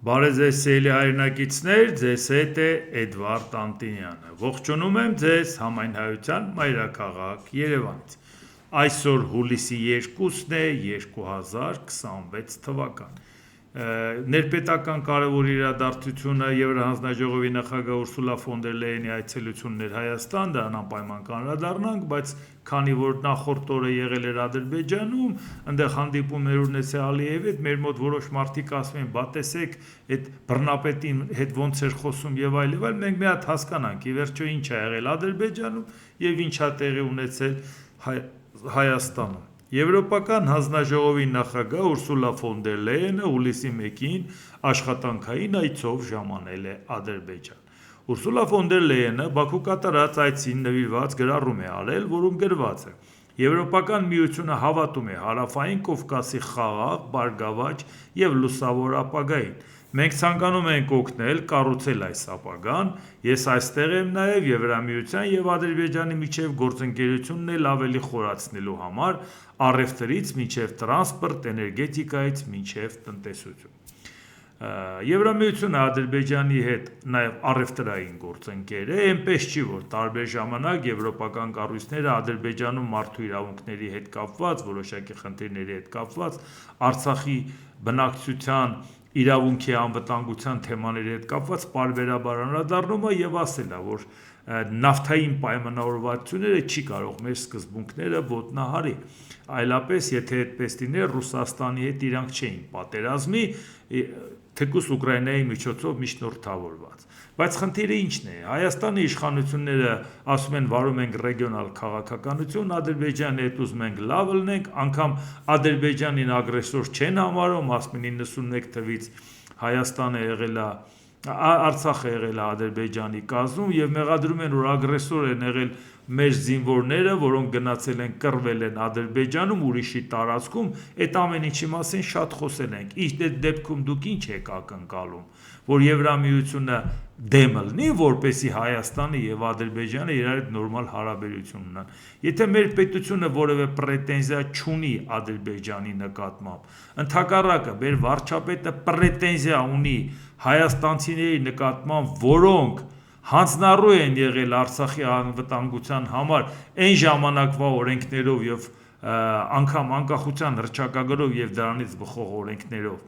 Բարև ձեզ սիրելի հայրենակիցներ, ձեզ հետ է Էդվարդ Անտինյանը։ Ողջունում եմ ձեզ Համայնայնության մայրաքաղաք Երևանից։ Այսօր հուլիսի 2-ն է 2026 թվական։ Ներպետական կարևոր իրադարձությունը Եվրահանձնաժողովի նախագահ Ուրսուլա ֆոն դեր Լեյենի այցելությունն էր Հայաստան, դրան անպայման կանդրադառնանք, բայց քանի որ նախորդ օրը եղել էր Ադրբեջանում, այնտեղ հանդիպումներ ունեցել Ալիևի հետ, մեր մոտ որոշ մարդիկ ասում են, բա տեսեք, այդ բռնապետի հետ ոնց էր խոսում եւ այլ, մենք մի հատ հասկանանք, ի վերջո ինչ ա եղել Ադրբեջանում եւ ինչ ա տեղի ունեցել Հայաստանում։ Եվրոպական հանձնաժողովի նախագահ Ուրսուլա ֆոն դեր Լեյենը հուլիսի 1-ին աշխատանքային այցով ժամանել է Ադրբեջան։ Ուրսուլա ֆոն դեր Լեյենը Բաքու կատարած այցին նվիրված գրառում է արել, որում գրված է. Եվրոպական միությունը հավատում է Հարավային Կովկասի խաղաղ, բարգավաճ եւ լուսավոր ապագային։ Մենք ցանկանում ենք օգնել կառուցել այս ապագան։ Ես այստեղ եմ նաև Եվրամիության եւ Ադրբեջանի միջև գործընկերությունն էլ ավելի խորացնելու համար, առևտրից մինչև տրանսպորտ, էներգետիկայից մինչև տնտեսություն։ Եվրամիությունը Ադրբեջանի հետ նաև առևտրային գործընկեր է, այնպես չի, որ տարբեր ժամանակ եվրոպական կառույցները Ադրբեջանում մարդու իրավունքների հետ կապված, որոշակի խնդիրների հետ կապված, Արցախի բնակչության իրավունքի անվտանգության թեմաների հետ կապված պարբերաբար անդրադառնում է եւ ասել է, որ նավթային պայմանավորվածությունները չի կարող մեր սկզբունքները ոտնահարի, այլապես եթե այդպես լիներ Ռուսաստանի հետ իրանք չէին պատերազմի, թեկուզ Ուկրաինայի միջոցով միջնորդավորված։ Բայց խնդիրը ինչն է, Հայաստանի իշխանությունները ասում են վարում ենք ռեգիոնալ քաղաքականություն, Ադրբեջանի հետ ուզում ենք լավ լինենք, անգամ Ադրբեջանին ագրեսոր չեն համարում, ասում են 91 թվից Հայաստանը եղել է, Արցախը եղել է Ադրբեջանի կազմում եւ մեղադրում են, որ ագրեսոր են եղել մեր զինվորները, որոնք գնացել են կռվել են Ադրբեջանում, ուրիշի տարածքում, այդ ամեն ինչի մասին շատ խոսել ենք։ Իսկ այդ դեպքում դուք ինչ եք ակնկալում, որ Եվրամիությունը դեմ լինի, որպեսզի Հայաստանը եւ Ադրբեջանը իրար հետ նորմալ հարաբերություն ունենան։ Եթե մեր պետությունը որևէ պրետենզիա չունի Ադրբեջանի նկատմամբ, ընդհակառակը մեր վարչապետը պրետենզիա ունի հայաստանցիների նկատմամբ, որոնք հանձնառու են եղել Արցախի անվտանգության համար այն ժամանակվա օրենքներով եւ անգամ անկախության հռչակագրով եւ դրանից բխող օրենքներով,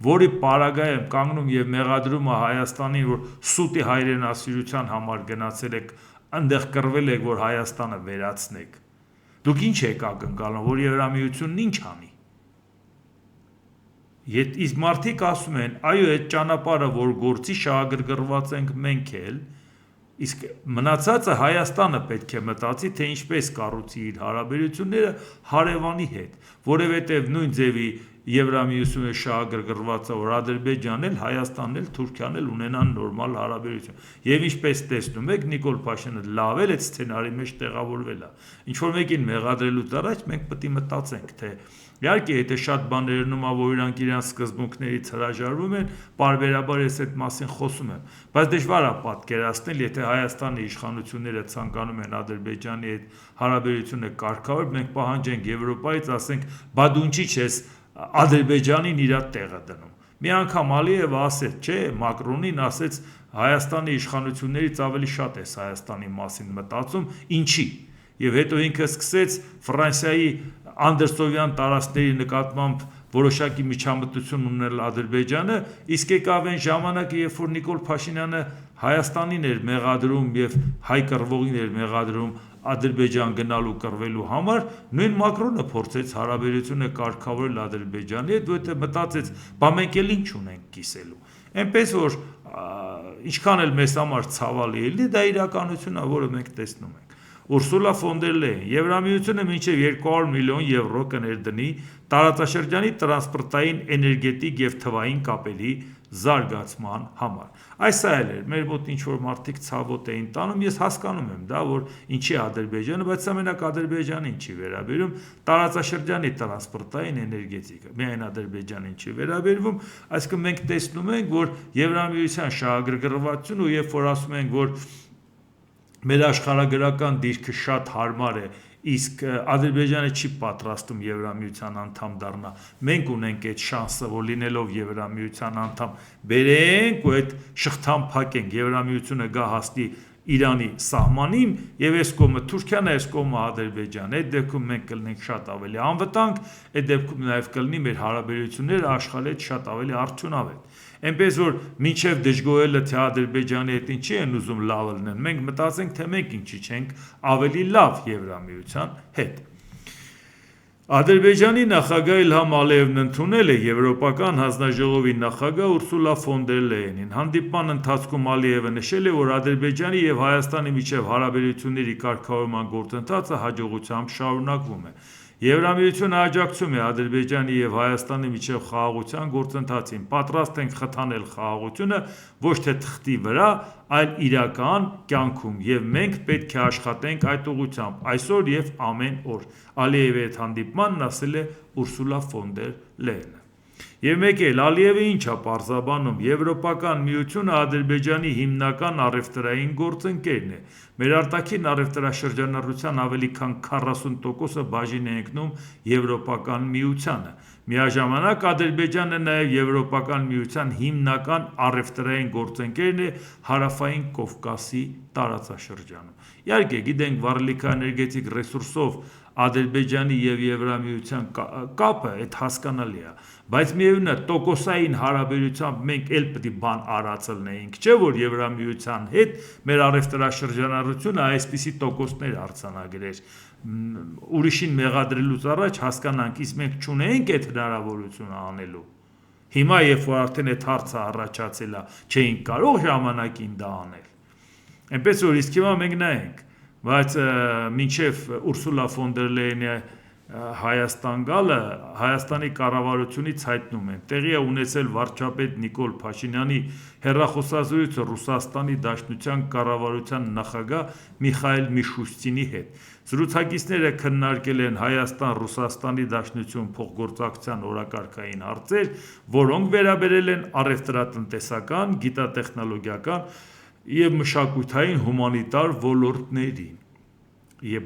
որի պարագայում կանգնում եւ մեղադրում է Հայաստանին, որ սուտի հայրենասիրության համար գնացել եք, այնտեղ կռվել եք, որ Հայաստանը վերացնեք։ Դուք ինչ եք ակնկալում, որ Եվրամիությունն ինչ անի։ Իսկ մարդիկ ասում են, այո, այդ ճանապարհը, որ գործի շահագրգռված ենք մենք էլ, իսկ մնացածը Հայաստանը պետք է մտածի, թե ինչպես կառուցի իր հարաբերությունները հարևանի հետ, որովհետև նույն ձևի Եվրամիությունը շահագրգռված է, որ Ադրբեջանն էլ, Հայաստանն էլ, Թուրքիան էլ ունենան նորմալ հարաբերություն։ Եվ ինչպես տեսնում եք, Նիկոլ Փաշինյանը լավ էլ այդ սցենարի մեջ տեղավորվել է։ Ինչ որ մեկին մեղադրելուց առաջ մենք պետք է մտածենք, թե իհարկե, եթե շատ բաներ լինում է, որ իրանք իրենց սկզբունքներից հրաժարվում են, պարբերաբար ես այդ մասին խոսում եմ, բայց դժվար է պատկերացնել, եթե Հայաստանի իշխանությունները ցանկանում են Ադրբեջանի հետ հարաբերությունը կարգավորել, մենք պահանջենք Եվրոպայից, ասենք, բա դու ինչի՞ չես Ադրբեջանին իր տեղը դնում։ Մի անգամ Ալիևը ասեց, չէ, Մակրոնին ասեց, Հայաստանի իշխանություններից ավելի շատ է Հայաստանի մասին մտածում, ինչի։ Եվ հետո ինքը սկսեց Ֆրանսիայի անդրսովյան տարածքների նկատմամբ որոշակի միջամտություն ունել Ադրբեջանը, իսկ եկավ այն ժամանակը, երբ որ Նիկոլ Փաշինյանը Հայաստանին էր մեղադրում եւ հայ կռվողին էր մեղադրում Ադրբեջան գնալու կռվելու համար, նույն Մակրոնը փորձեց հարաբերությունը կարգավորել Ադրբեջանի հետ, որովհետեւ մտածեց, բա մենք էլ ինչ ունենք կիսելու։ Այնպես որ ինչքան էլ մեզ համար ցավալի է, դա իրականությունն է, որը մենք տեսնում ենք։ Ուրսուլա ֆոն դեր Լեյեն Եվրամիությունը մինչև 200 միլիոն եվրո կներդնի տարածաշրջանի տրանսպորտային, էներգետիկ եւ թվային կապերի զարգացման համար։ Այս այլ էր, մեր մոտ ինչ որ մարդիկ ցավոտ էին տանում, ես հասկանում եմ դա, որ ինչի Ադրբեջանը, բայց ամենակ Ադրբեջանին չի վերաբերում, տարածաշրջանի տրանսպորտային էներգետիկը, միայն Ադրբեջանին չի վերաբերվում, այսինքն մենք տեսնում ենք, որ Եվրամիության շահագրգռվածությունը, ու երբ որ ասում ենք, որ մեր աշխարհագրական դիրքը շատ հարմար է իսկ Ադրբեջանը չի պատրաստում Եվրամիության անդամ դառնա, մենք ունենք այդ շանսը, որ լինելով Եվրամիության անդամ բերենք ու այդ շղթան փակենք, Եվրամիությունը գա հասնի Իրանի սահմանին եւ այս կողմը Թուրքիան, այս կողմը Ադրբեջանը, այդ դեպքում մենք կլինենք շատ ավելի անվտանգ, այդ դեպքում նաեւ կլինի մեր հարաբերությունները աշխարհի հետ շատ ավելի արդյունավետ։ Այնպես որ մինչև դժգոհելը թե Ադրբեջանի հետ ինչի են ուզում լավ լինեն, մենք մտածենք թե մենք ինչի չենք ավելի լավ Եվրամիության հետ։ Ադրբեջանի նախագահ Իլհամ Ալիևն ընդունել է Եվրոպական հանձնաժողովի նախագահ Ուրսուլա ֆոն դեր Լեյենին։ Հանդիպման ընթացքում Ալիևը նշել է, որ Ադրբեջանի եւ Հայաստանի միջև հարաբերությունների կարգավորման գործընթացը հաջողությամբ շարունակվում է։ Եվրամիությունը աջակցում է Ադրբեջանի եւ Հայաստանի միջև խաղաղության գործընթացին, պատրաստ ենք խթանել խաղաղությունը ոչ թե թղթի վրա, այլ իրական կյանքում եւ մենք պետք է աշխատենք այդ ուղղությամբ այսօր եւ ամեն օր, Ալիևի հետ հանդիպմանն ասել է Ուրսուլա ֆոն դեր Լեյենը։ Եվ մեկ էլ Ալիևը ինչ է պարզաբանում, Եվրոպական միությունը Ադրբեջանի հիմնական առևտրային գործընկերն է։ Մեր արտաքին առևտրաշրջանառության ավելի քան 40%-ը բաժին է ընկնում Եվրոպական միությանը։ Միաժամանակ Ադրբեջանը նաև Եվրոպական միության հիմնական առևտրային գործընկերն է Հարավային Կովկասի տարածաշրջանում։ Իհարկե, գիտենք, վառելիքաէներգետիկ ռեսուրսով Ադրբեջանի եւ Եվրամիության կապը այդ հասկանալի է, բայց միևնույն է տոկոսային հարաբերությամբ մենք էլ պետք է բան արածելնեինք, չէ՞ որ Եվրամիության հետ մեր առևտրաշրջանառությունը այսպիսի տոկոսներ արձանագրեր, ուրիշին մեղադրելուց առաջ հասկանանք, իսկ մենք չունենք այդ հնարավորությունը անելու։ Հիմա երբ որ արդեն այդ հարցը առաջացել է, չէինք կարող ժամանակին դա անել։ Այնպես որ իսկ հիմա մենք նայենք, բայց մինչև Ուրսուլա ֆոն դեր Լեյենի Հայաստան գալը Հայաստանի կառավարությունից հայտնում են, տեղի է ունեցել վարչապետ Նիկոլ Փաշինյանի հեռախոսազրույցը Ռուսաստանի Դաշնության կառավարության նախագահ Միխայիլ Միշուստինի հետ։ Զրուցակիցները քննարկել են Հայաստան-Ռուսաստանի Դաշնություն փոխգործակցության օրակարգային հարցեր, որոնք վերաբերել են առևտրատնտեսական, գիտատեխնոլոգիական եւ մշակութային հումանիտար ոլորտներին։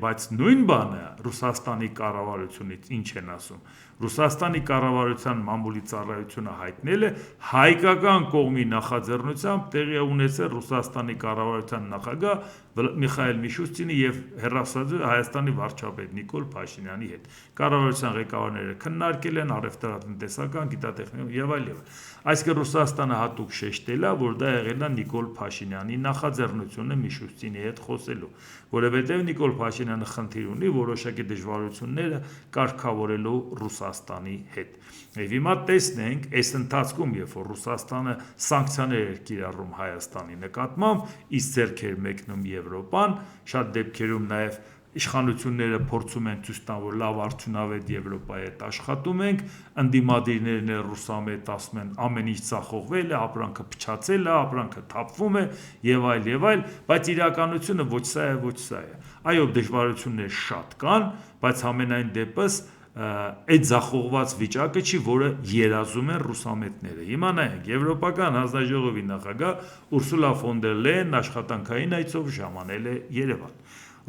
Բայց նույն բանը Ռուսաստանի կառավարությունից ինչ են ասում։ Ռուսաստանի կառավարության մամուլի ծառայությունը հայտնել է հայկական կողմի նախաձեռնությամբ տեղի է ունեցել Ռուսաստանի կառավարության նախագահ Միխայիլ Միշուստինի եւ հեռախոսազրույց Հայաստանի վարչապետ Նիկոլ Փաշինյանի հետ։ Կառավարության ղեկավարները քննարկել են առևտրատնտեսական, գիտատեխնիկական եւ այլն։ Այսինքն Ռուսաստանը հատուկ շեշտել է, որ դա եղել է Նիկոլ Փաշինյանի նախաձեռնությունը Միշուստինի հետ խոսելու, որովհետեւ Նիկոլ Փաշինյանը խնդիր ունի որոշակի դժվարությունները կարգավորելու Ռուսաստանի հետ։ Եվ հիմա տեսնենք, այս ընթացքում, երբ որ Ռուսաստանը սանկցիաներ էր կիրառում Հայաստանի նկատմամբ, իսկ ձեռք էր մեկնում Եվրոպան, շատ դեպքերում նաև իշխանությունները փորձում են ցույց տալ, որ լավ արդյունավետ Եվրոպայի հետ աշխատում ենք, ընդդիմադիրներն էլ ռուսամետ ասում են ամեն ինչ ցախողվել է, ապրանքը փչացել է, ապրանքը թափվում է եւ այլ, բայց իրականությունը ոչ սա է, ոչ սա է։ Այո, դժվարություններ շատ կան, բայց ամենայն դեպս այդ ձախողված վիճակը չի, որը երազում են ռուսամետները։ Հիմա նայենք, Եվրոպական հանձնաժողովի նախագահ Ուրսուլա ֆոն դեր Լեյենն աշխատանքային այցով ժամանել է Երևան։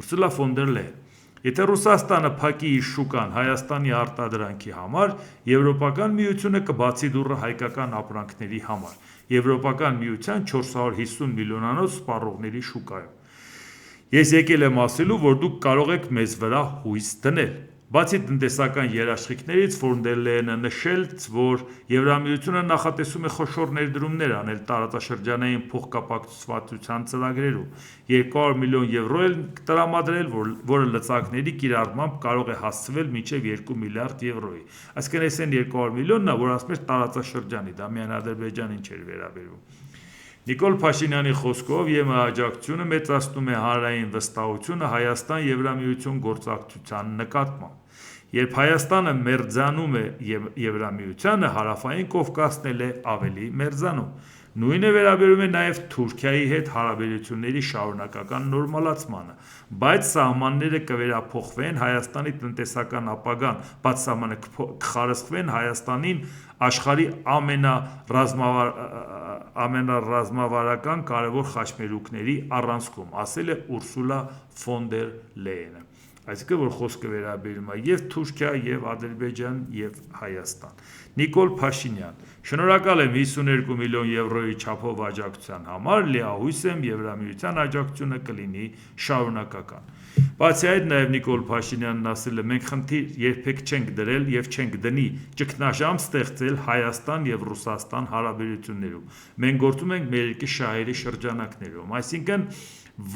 Ուրսուլա ֆոն դեր Լեյեն, եթե Ռուսաստանը փակի իր շուկան Հայաստանի արտադրանքի համար, Եվրոպական միությունը կբացի դուռը հայկական ապրանքների համար, Եվրոպական միության 450 միլիոնանոց սպառողների շուկայում։ Ես եկել եմ ասելու, որ դուք կարող եք մեզ վրա հույս դնել։ Բացի տնտեսական երաշխիքներից ֆոն դեր Լեյենը նշել, որ Եվրամիությունը նախատեսում է խոշոր ներդրումներ անել տարածաշրջանային փոխկապակցվածության ծրագրերում, 200 միլիոն եվրո էլ տրամադրել, որը լծակների կիրառմամբ կարող է հասցվել մինչև 2 միլիարդ եվրոյի։ Այսինքն այս են 200 միլիոնն է, որ ասում էր տարածաշրջանի, դա միայն Ադրբեջանին չէր վերաբերվում։ Նիկոլ Փաշինյանի խոսքով ԵՄ աջակցությունը մեծացնում է հանրային վստահությունը Հայաստան-Եվրամիություն գործակցության նկատմամբ։ Երբ Հայաստանը մերձանում է Եվրամիությանը, Հարավային Կովկասն էլ է ավելի մերձանում։ Նույնը վերաբերում է նաև Թուրքիայի հետ հարաբերությունների շարունակական նորմալացմանը, բայց սահմանները կվերափոխվեն, Հայաստանի տնտեսական ապագան, բաց սահմանը կխարսխվեն Հայաստանին աշխարհի ամենառազմավարական կարևոր խաչմերուկների առանցքում, ասել է Ուրսուլա ֆոն դեր Լեյենը։ Այսինքն որ խոսքը վերաբերում է եւ Թուրքիա, եւ Ադրբեջան, եւ Հայաստան։ Նիկոլ Փաշինյան: Շնորհակալ եմ 52 միլիոն եվրոյի չափով աջակցության համար, լիահույս եմ Եվրամիության աջակցությունը կլինի շարունակական։ Բացի այդ, նաև Նիկոլ Փաշինյանն ասել է, մենք խնդիր երբեք չենք դրել եւ չենք դնի ճգնաժամ ստեղծել Հայաստան եւ Ռուսաստան հարաբերություններում։ Մենք գործում ենք մեր երկրի շահերի շրջանակներում, այսինքն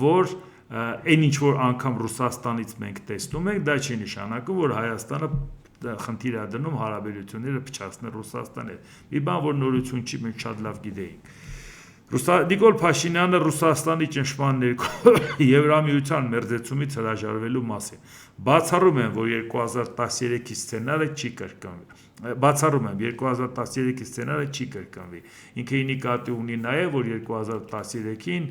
որ այն ինչ որ անգամ Ռուսաստանից մենք տեսնում ենք, դա չի նշանակում, որ Հայաստանը խնդիր է դնում հարաբերությունները փչացնել Ռուսաստանի հետ։ Մի բան, որ նորություն չի, մենք շատ լավ գիտեինք։ Նիկոլ Փաշինյանը Ռուսաստանի ճնշման ներքո Եվրամիության մերձեցումից հրաժարվելու մասին։ Բացառում եմ, որ 2013-ի սցենարը չի կրկնվի։ Բացառում եմ 2013-ի սցենարը չի կրկնվի։ Ինքը նկատի ունի նաև, որ 2013-ին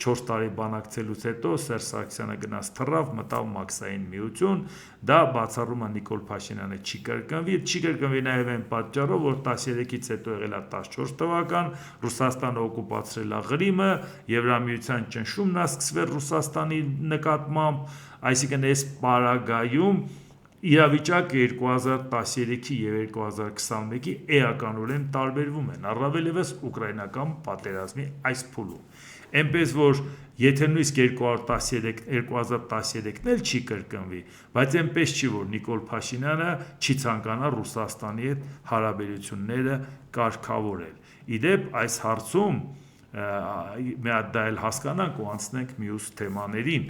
4 տարի բանակցելուց հետո Սերժ Սարգսյանը գնաց թռավ, մտավ Մաքսային միություն, դա բացառում է Նիկոլ Փաշինյանը չի կրկնվի նաև այն պատճառով, որ 13-ից հետո եղել է 14 թվական, Ռուսաստանը օկուպացրել է Ղրիմը, Եվրամիության ճնշումն է սկսվել Ռուսաստանի նկատմամբ, այսինքն այս պարագայում իրավիճակը 2013-ի եւ 2021-ի էականորեն տարբերվում են, առավել ևս ուկրաինական պատերազմի այս փուլում։ Այնպես որ եթե նույնիսկ 2013-ն էլ չի կրկնվի, բայց այնպես չի, որ Նիկոլ Փաշինյանը չի ցանկանա Ռուսաստանի հետ հարաբերությունները կարգավորել։ Իդեպ այս հարցում մի հատ դա էլ հասկանանք ու անցնենք մյուս թեմաներին։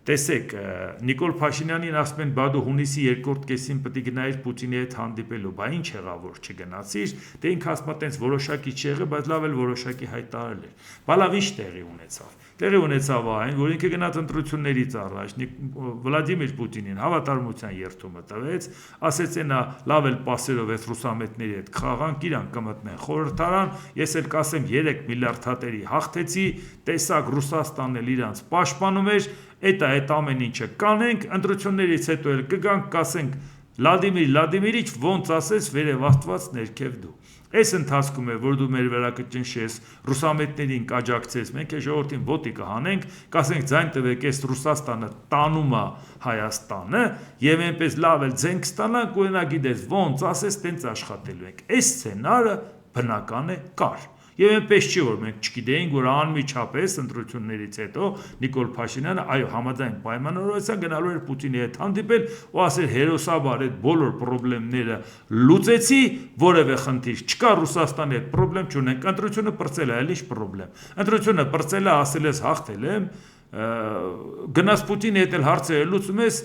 Տեսեք, Նիկոլ Փաշինյանին ասում են, բա դու հունիսի 2-րդ կեսին պետք է գնայիր Պուտինի հետ հանդիպելու, բա ինչ եղավ որ չգնացիր, դե ինքը ասում է տենց որոշակի չի եղել, բայց լավ էլ որոշակի հայտարարել էր։ Բա լավ ինչ տեղի ունեցավ։ Տեղի ունեցավ այն, որ ինքը գնաց ընտրություններից առաջ Վլադիմիր Պուտինին հավատարմության երթումը տվեց, ասեց նա լավ էլ պասերով այս ռուսամետների հետ խաղանք, իրանք կմտնեն խորհրդարան, ես էլ կասեմ 3 միլիարդ հատերի հաղթեցի, տեսակ Ռուսաստանն էլ իրանց պաշտպանում էր, այդ ամեն ինչը կանենք, ընտրություններից հետո էլ կգանք, կասենք Վլադիմիր, ոնց ասես վերև Աստված ներքև դու։ Այս ընթացքում է, որ դու մեր վրա կճնշես, ռուսամետներին կաջակցես, մենք է ժողովրդին ոտի կհանենք, կասենք ձայն տվեք, այս Ռուսաստանը տանում է Հայաստանը, եւ այնպես լավ էլ ձենք ստանանք, ու նա գիտես, ոնց ասես, տենց աշխատելու ենք։ Այս սցենարը բնական է կար։ Եվ այնպես չի, որ մենք չգիտեինք, որ անմիջապես ընտրություններից հետո Նիկոլ Փաշինյանը այո համաձայն պայմանավորվածության գնալու էր Պուտինի հետ հանդիպել ու ասել հերոսաբար այդ բոլոր խնդիրները լուծեցի, որևէ խնդիր չկա, Ռուսաստանի հետ խնդրեմ չունենք, ընտրությունը բրծել է, այլ ինչ խնդրեմ։ Ընտրությունը բրծել է, ասել ես հաղթել եմ, գնաց Պուտինի հետ էլ հարցերը լուծում ես,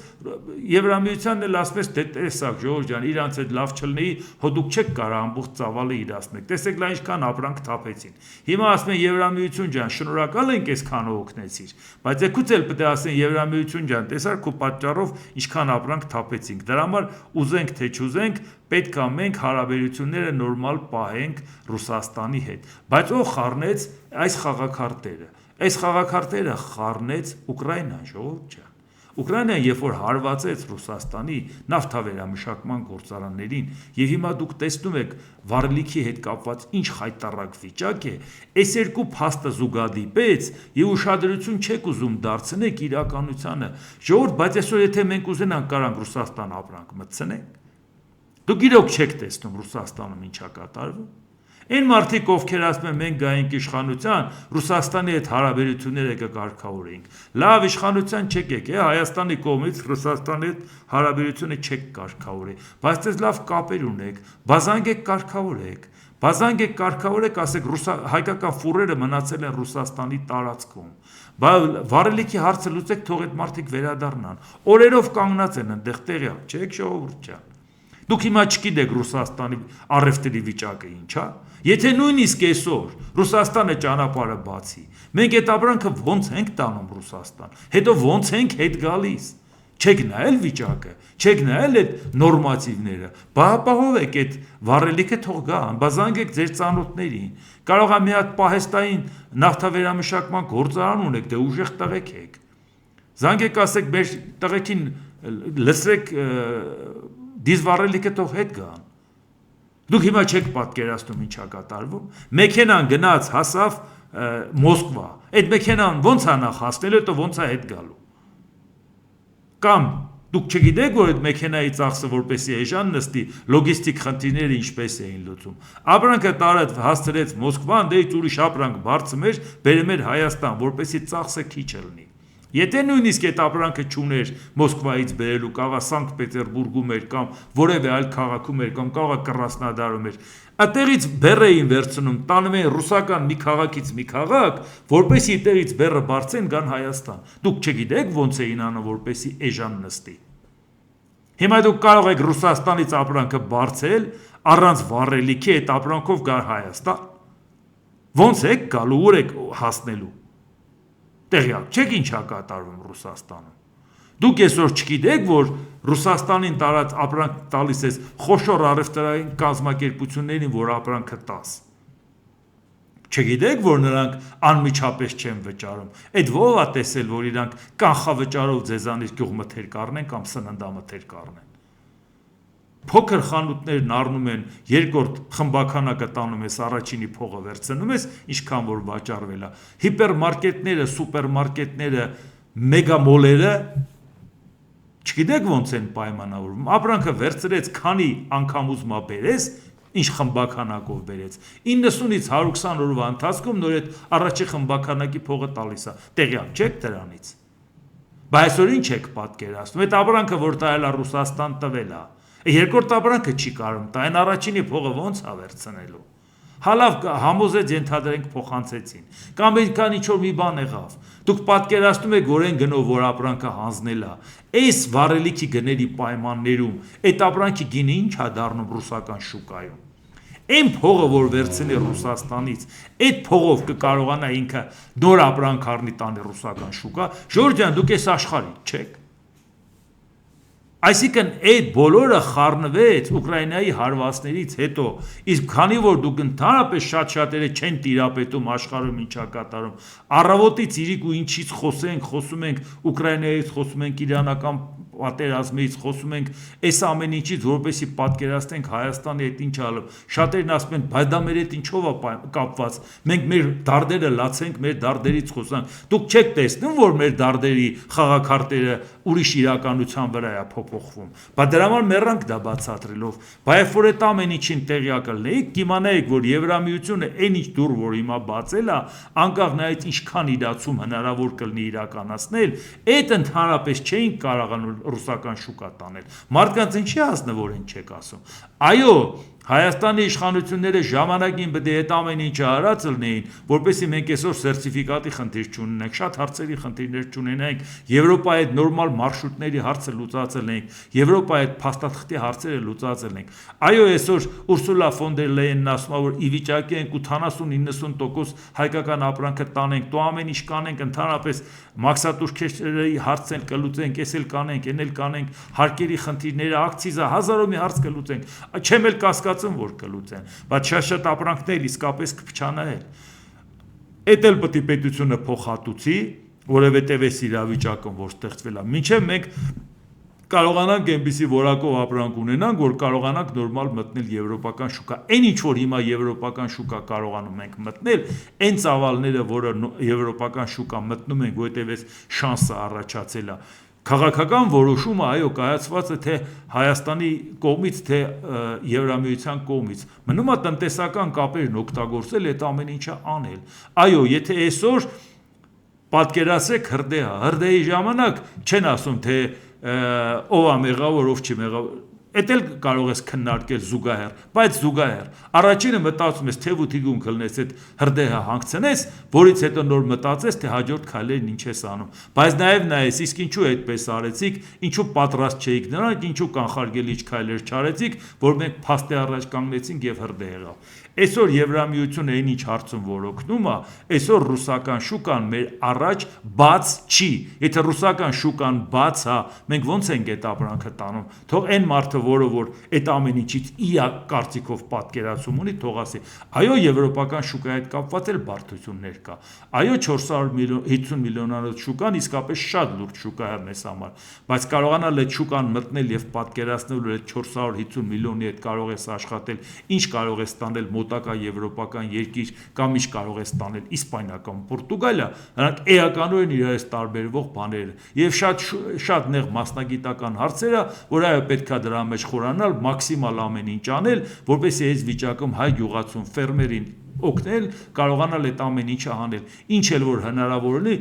Եվրամիությանն էլ ասում ես, դե տեսակ Ժորժ ջան, իրանց հետ լավ չլինի, հո դուք չեք կարող ամբողջ ծավալը իրացնել։ Տեսեք լա ինչքան ապրանք թափեցին։ Հիմա ասում են Եվրամիություն ջան, շնորհակալ ենք այսքան օգնեցիր, բայց եկուց էլ պետք է ասեն Եվրամիություն ջան, տեսար քո պատճառով ինչքան ապրանք թափեցինք։ Դրա համար ուզենք թե չուզենք, պետք է մենք հարաբերությունները նորմալ պահենք Ռուսաստանի հետ։ Բայց ով խառնեց այս խաղաքարտերը։ Այս խաղաքարտերը խառնեց Ուկրաինան, ժողովուրդ ջան։ Ուկրաինան երբ որ հարվածեց Ռուսաստանի նավթավերամշակման գործարաններին, եւ հիմա դուք տեսնում եք վառելիքի հետ կապված ինչ խայտառակ վիճակ է, այս երկու փաստը զուգադիպեց եւ ուշադրություն չեք ուզում դարձնեք իրականությանը։ Ժողովուրդ, բայց այսօր եթե մենք ուզենանք կարանք Ռուսաստան ապրանք մտցնենք, դուք իրոք չեք տեսնում Ռուսաստանում ինչա կատարվում։ Այն մարդիկ, ովքեր ասում են մենք գայինք իշխանության, Ռուսաստանի հետ հարաբերությունները կկարգավորենք։ Լավ իշխանության չեք եկել, Հայաստանի կողմից Ռուսաստանի հետ հարաբերությունը չեք կարգավորի, բայց դες լավ կապեր ունեք, բազանգ եք կարգավորեք։ Բազանգ եք կարգավորեք, ասեք հայկական ֆուրերը մնացել են Ռուսաստանի տարածքում։ Վառելիքի հարցը լուծեք, թող այդ մարդիկ վերադառնան։ Օրերով կանգնած են այնտեղ տեղյակ չեք, ժողովուրդ ջան։ Դուք հիմա չգիտեք Ռուսաստանի առևտրի վիճակը ինչ է։ Եթե նույնիսկ այսօր Ռուսաստանը ճանապարհը բացի, մենք այդ ապրանքը ոնց ենք տանում Ռուսաստան, հետո ոնց ենք հետ գալիս։ Չեք նայել վիճակը, չեք նայել այդ նորմատիվները, ապահովեք այդ վառելիքը թող գա, բազանգեք ձեր ծանոթներին։ Կարող է մի հատ պահեստային նավթավերամշակման գործարան ունեք, դե ուժեղ տղեկ եք։ Զանգեք ասեք մեր տղեկին լսրեք դիզվառելիքը թող հետ գան։ Դուք հիմա չեք պատկերացնում ինչա կատարվում։ Մեքենան գնաց հասավ Մոսկվա։ Այդ մեքենան ոնց է նախ հասնելու, հետո ոնց է հետ գալու։ Կամ դուք չգիտեք, որ այդ մեքենայի ծախսը որպեսի էժան նստի, լոգիստիկ խնդիրները ինչպես էին լուծում։ Ապրանքը տարած հասցրեց Մոսկվա, դեից ուրիշ ապրանք բարձր բերում էր Հայաստան, որպեսի ծախսը քիչ լինի։ Եթե նույնիսկ այդ ապրանքը չուներ Մոսկվայից բերելու, կարող է Սանկտ Պետերբուրգում էր կամ որևէ այլ քաղաքում էր կամ կարող է Կրասնոդարում էր, այդտեղից բեռ էին վերցնում, տանում էին ռուսական մի քաղաքից մի քաղաք, որպեսի այդտեղից բեռը բարձեն գան Հայաստան։ Դուք չգիտեք ոնց էին անում, որպեսի էժան նստի։ Հիմա դուք կարող եք Ռուսաստանից ապրանքը բարձել առանց վառելիքի այդ ապրանքով գալ Հայաստան։ Ոնց եք գալու, ուր եք հասնելու։ Տեղյակ չեք ինչա կատարվում Ռուսաստանում։ Դուք այսօր չգիտեք, որ Ռուսաստանին տարած ապրանք տալիս ես խոշոր առևտրային կազմակերպություններին, որ ապրանքը տաս։ Չգիտեք, որ նրանք անմիջապես չեն վճարում։ Այդ ով է տեսել, որ իրանք կանխավճարով ձեզանից գյուղմթեր կառնեն կամ սննդամթեր կառնեն։ Փոքր խանութներն առնում են, երկրորդ խմբականակը տանում ես, առաջինի փողը վերցնում ես, ինչքան որ վաճառվել է։ Հիպերմարկետները, սուպերմարկետները, մեգամոլերը չգիտեք ոնց են պայմանավորվում։ Ապրանքը վերցրեց, քանի անգամ ուզում բերես, ինչ խմբականակով բերեց։ 90-ից 120 օրվա ընթացքում նոր այդ առաջի խմբականակի փողը տալիս է։ Տեղյակ չեք դրանից։ Բայց այսօր ինչ եք պատկերացնում։ Այդ ապրանքը, որ տայել է Ռուսաստան, տվել է։ Երկրորդ ապրանքը չի կարող տա, այն առաջինի փողը ոնց է վերցնելու։ Հալավ համոզեց ենթադրենք փոխանցեցին։ Կամ այնքան ինչ-որ մի բան եղավ։ Դուք պատկերացնում եք, որ այն գնով որ ապրանքը հանձնել է, այս վառելիքի գների պայմաններում այդ ապրանքի գինը ինչ է դառնում ռուսական շուկայում։ Այն փողը, որ վերցնի Ռուսաստանից, այդ փողով կկարողանա ինքը նոր ապրանք առնի տանի ռուսական շուկա։ Ժորժ ջան, դուք այս աշխարհից չեք։ Այսինքն այդ բոլորը խառնվեց Ուկրաինայի հարվածներից հետո, իսկ քանի որ դուք ընդհանրապես շատ-շատերը չեն տիրապետում աշխարհում ինչա կատարում, առավոտից իրիկ ու ինչից խոսում ենք Ուկրաինայից, խոսում ենք իրանական պատերազմից, խոսում ենք այս ամեն ինչից, որպեսզի պատկերացնենք Հայաստանի հետ ինչ ալով։ Շատերն ասում են, բայց դա մեր հետ ինչով է կապված։ Մենք մեր դարդերը լացենք, մեր դարդերից խոսանք։ Դուք չեք տեսնում, որ մեր դարդերի խաղաքարտերը ուրիշ իրականության վրա է փոփոխվում։ Բայց դրա համար մեռանք դա բացատրելով։ Բայց որ այդ ամեն ինչին տեղյակ լինեիք, կիմանայիք, որ Եվրամիությունը այն ինչ դուր որ հիմա բացել է, անկախ նայած ինչքան իրացում հնարավոր կլինի իրականացնել, այդ ընդհանրապես չէին կարողանում ռուսական շուկա տանել։ Մարդկանց ինչի ազնվորեն չեք ասում։ Այո, Հայաստանի իշխանությունները ժամանակին պետք է այդ ամեն ինչը արած լինեին, որպեսզի մենք այսօր սերտիֆիկատի խնդիր չունենանք, շատ հարցերի խնդիրներ չունենանք, Եվրոպայի հետ նորմալ մարշրուտների հարցը լուծածել ենք, Եվրոպայի հետ փաստաթղթի հարցերը լուծածել ենք։ Այո, այսօր Ուրսուլա ֆոն դեր Լեյենն ասում է, որ ի վիճակի ենք 80-90% հայկական ապրանքը տանենք, դու ամեն ինչ կանենք, ընդհանրապես մաքսատուրքերի հարցն կլուծենք, էս էլ կանենք, այն էլ կանենք, հարկերի խնդիրները, ակցիզը, հազարով մի հարց կլուծենք։ Չեմ էլ կասկածում, որ կլուծեն, բայց շատ ապրանքներ իսկապես կփչանայել։ Էդ էլ պետք է պետությունը փոխհատուցի, որովհետև այս իրավիճակում որ ստեղծվել է, մինչև մենք կարողանանք այնպիսի որակով ապրանք ունենանք, որ կարողանանք նորմալ մտնել եվրոպական շուկա։ Այն ինչ որ հիմա եվրոպական շուկա կարողանում ենք մտնել, այն ծավալները, որը եվրոպական շուկա մտնում ենք, որովհետև այս շանսը առաջացել է։ Քաղաքական որոշումը այո կայացված է թե Հայաստանի կողմից, թե Եվրամիության կողմից։ Մնում է տնտեսական կապերն օգտագործել այդ ամեն ինչը անել։ Այո, եթե այսօր պատկերացրեք հրդեհի ժամանակ չեն ասում թե ով է մեղավոր, ով չի մեղավոր։ Էդ էլ կարող ես քննարկել զուգահեռ, բայց զուգահեռ առաջինը մտածում ես թե ուտիգուն կլնես այդ հրդեհը հանգցնես, որից հետո նոր մտածես թե հաջորդ քայլերն ինչ ես անում, բայց նաև նայես իսկ ինչու այդպես արեցիք, ինչու պատրաստ չէիք նրանք, ինչու կանխարգելիչ քայլեր չարեցիք, որ մենք փաստի առաջ կանգնեցինք եւ հրդեհ եղավ։ Այսօր Եվրամիությունը այն ինչ հարցում որոքնում է, այսօր ռուսական շուկան մեր առաջ բաց չի։ Եթե ռուսական շուկան բաց է, մենք ո՞նց ենք այդ ապրանքը տանում։ Թող այն մարդը, որը որ այդ ամեն ինչից իր կարծիքով պատկերացում ունի, թող ասի, այո, եվրոպական շուկայի հետ կապված էլ բարդություններ կա։ Այո, 450 միլիոնանոց շուկան իսկապես շատ լուրջ շուկա է մեզ համար, բայց կարողանալ այդ շուկան մտնել եւ պատկերացնել, որ այդ 450 միլիոնի հետ կարող ես աշխատել, ինչ կարող ես տանել մոտակա եվրոպական երկիր կամ ինչ կարող ես տանել Իսպանիա կամ Պորտուգալիա, նրանք էականորեն իրարից տարբերվող բաներ են։ Եվ շատ նեղ մասնագիտական հարցերը, որ այո պետք է դրա մեջ խորանալ, մաքսիմալ ամեն ինչ անել, որպեսզի այս վիճակում հայ գյուղացուն ֆերմերին օգնել, կարողանալ այդ ամեն ինչը անել։ Ինչ էլ որ հնարավոր լինի,